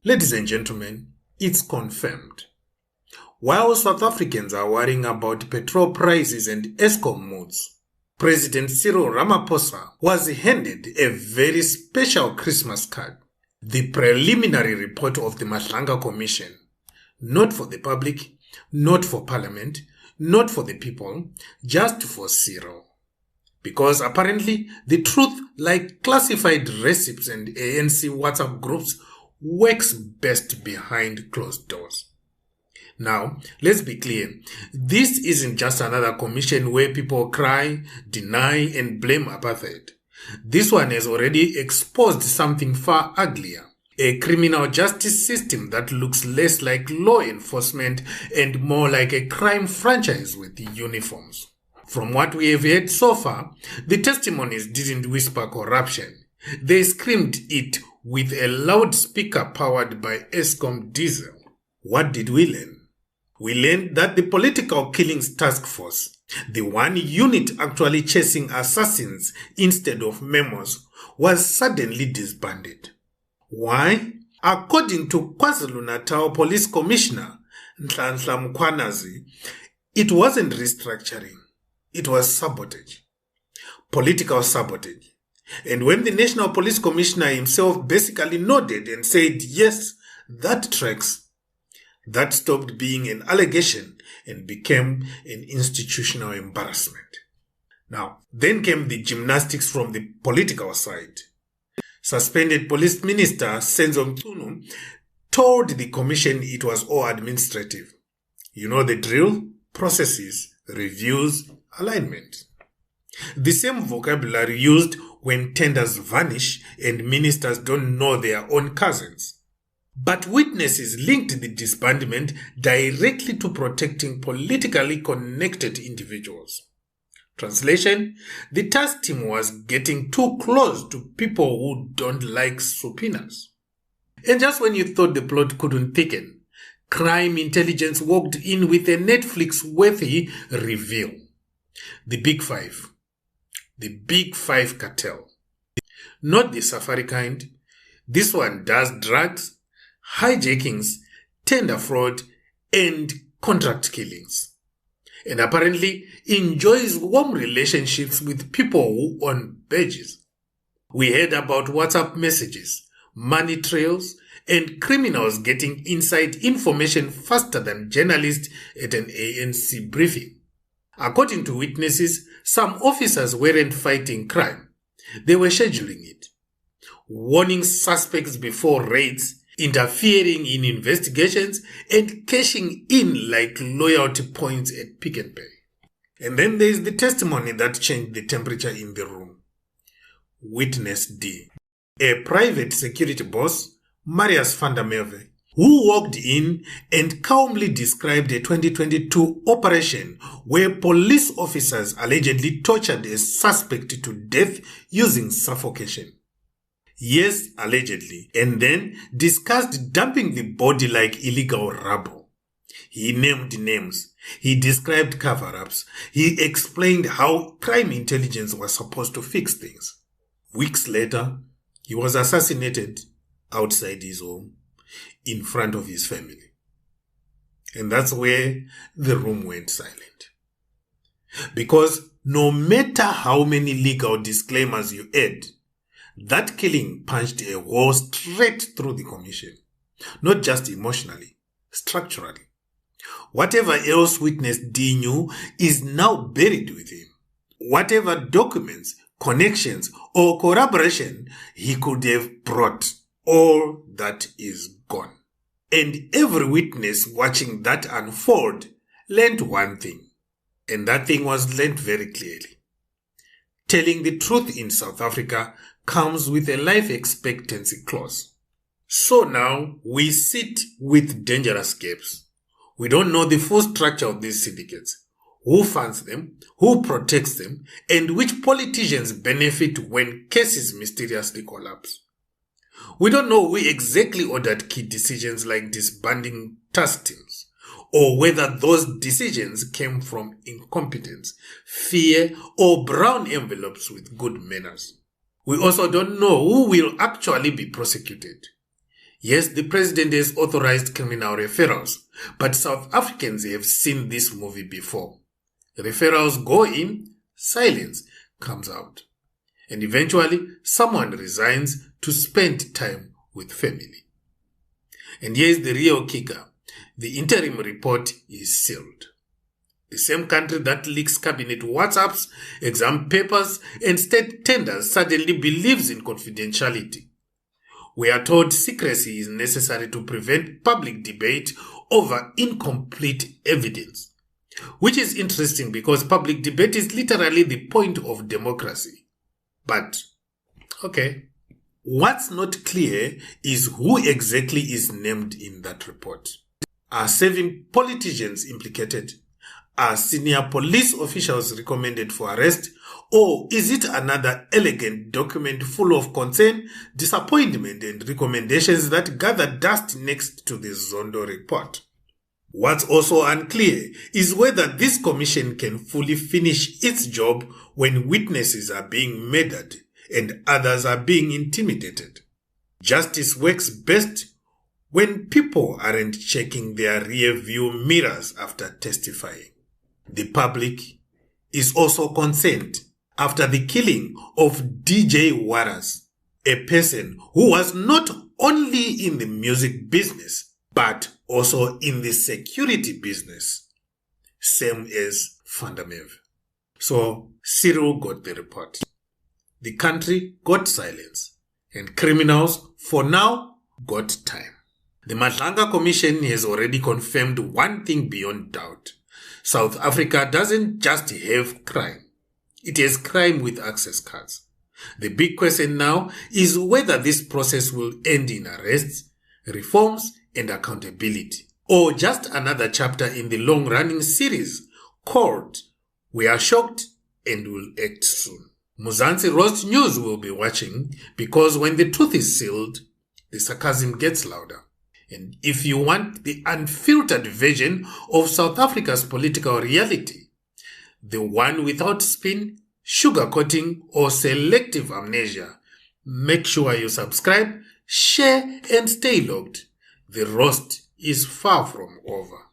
Ladies and gentlemen, it's confirmed. While South Africans are worrying about petrol prices and Eskom moods, President Cyril Ramaphosa was handed a very special Christmas card, the preliminary report of the Madlanga Commission, not for the public, not for Parliament, not for the people, just for Cyril. Because apparently the truth, like classified recipes and ANC WhatsApp groups, works best behind closed doors. Now, let's be clear. This isn't just another commission where people cry, deny, and blame apartheid. This one has already exposed something far uglier. A criminal justice system that looks less like law enforcement and more like a crime franchise with uniforms. From what we have heard so far, the testimonies didn't whisper corruption. They screamed it with a loudspeaker powered by Eskom diesel. What did we learn? We learned that the Political Killings Task Force, the one unit actually chasing assassins instead of memos, was suddenly disbanded. Why? According to KwaZulu-Natal Police Commissioner Nhlanhla Mkhwanazi, it wasn't restructuring, it was sabotage. Political sabotage. And when the National Police Commissioner himself basically nodded and said, yes, that tracks, that stopped being an allegation and became an institutional embarrassment. Now, then came the gymnastics from the political side. Suspended Police Minister Senzo Mchunu told the commission it was all administrative. You know the drill, processes, reviews, alignment. The same vocabulary used when tenders vanish and ministers don't know their own cousins. But witnesses linked the disbandment directly to protecting politically connected individuals. Translation: the task team was getting too close to people who don't like subpoenas. And just when you thought the plot couldn't thicken, crime intelligence walked in with a Netflix-worthy reveal. The Big Five. The Big Five cartel. Not the safari kind. This one does drugs, hijackings, tender fraud, and contract killings. And apparently enjoys warm relationships with people who own badges. We heard about WhatsApp messages, money trails, and criminals getting inside information faster than journalists at an ANC briefing. According to witnesses, some officers weren't fighting crime. They were scheduling it, warning suspects before raids, interfering in investigations, and cashing in like loyalty points at Pick and Pay. And then there is the testimony that changed the temperature in the room. Witness D, a private security boss, Marius van der Merwe, who walked in and calmly described a 2022 operation where police officers allegedly tortured a suspect to death using suffocation. Yes, allegedly, and then discussed dumping the body like illegal rubble. He named names. He described cover-ups. He explained how crime intelligence was supposed to fix things. Weeks later, he was assassinated outside his home, in front of his family. And that's where the room went silent. Because no matter how many legal disclaimers you add, that killing punched a hole straight through the commission. Not just emotionally, structurally. Whatever else witness D knew is now buried with him. Whatever documents, connections, or corroboration he could have brought, all that is gone. And every witness watching that unfold learned one thing. And that thing was learned very clearly. Telling the truth in South Africa comes with a life expectancy clause. So now we sit with dangerous gaps. We don't know the full structure of these syndicates, who funds them, who protects them, and which politicians benefit when cases mysteriously collapse. We don't know who exactly ordered key decisions like disbanding task teams, or whether those decisions came from incompetence, fear, or brown envelopes with good manners. We also don't know who will actually be prosecuted. Yes, the president has authorized criminal referrals, but South Africans have seen this movie before. Referrals go in, silence comes out, and eventually someone resigns to spend time with family. And here's the real kicker. The interim report is sealed. The same country that leaks cabinet WhatsApps, exam papers, and state tenders suddenly believes in confidentiality. We are told secrecy is necessary to prevent public debate over incomplete evidence, which is interesting because public debate is literally the point of democracy. But, okay, what's not clear is who exactly is named in that report. Are 7 politicians implicated? Are senior police officials recommended for arrest? Or is it another elegant document full of concern, disappointment, and recommendations that gather dust next to the Zondo report? What's also unclear is whether this commission can fully finish its job when witnesses are being murdered and others are being intimidated. Justice works best when people aren't checking their rear view mirrors after testifying. The public is also concerned after the killing of DJ Waras, a person who was not only in the music business, but also in the security business, same as Fundamev. So Cyril got the report. The country got silence, and criminals, for now, got time. The Madlanga Commission has already confirmed one thing beyond doubt. South Africa doesn't just have crime. It has crime with access cards. The big question now is whether this process will end in arrests, reforms, and accountability, or just another chapter in the long-running series called We Are Shocked and Will Act Soon. Mzansi Roast News will be watching because when the truth is sealed, the sarcasm gets louder. And if you want the unfiltered version of South Africa's political reality, the one without spin, sugarcoating, or selective amnesia, make sure you subscribe, share, and stay logged. The roast is far from over.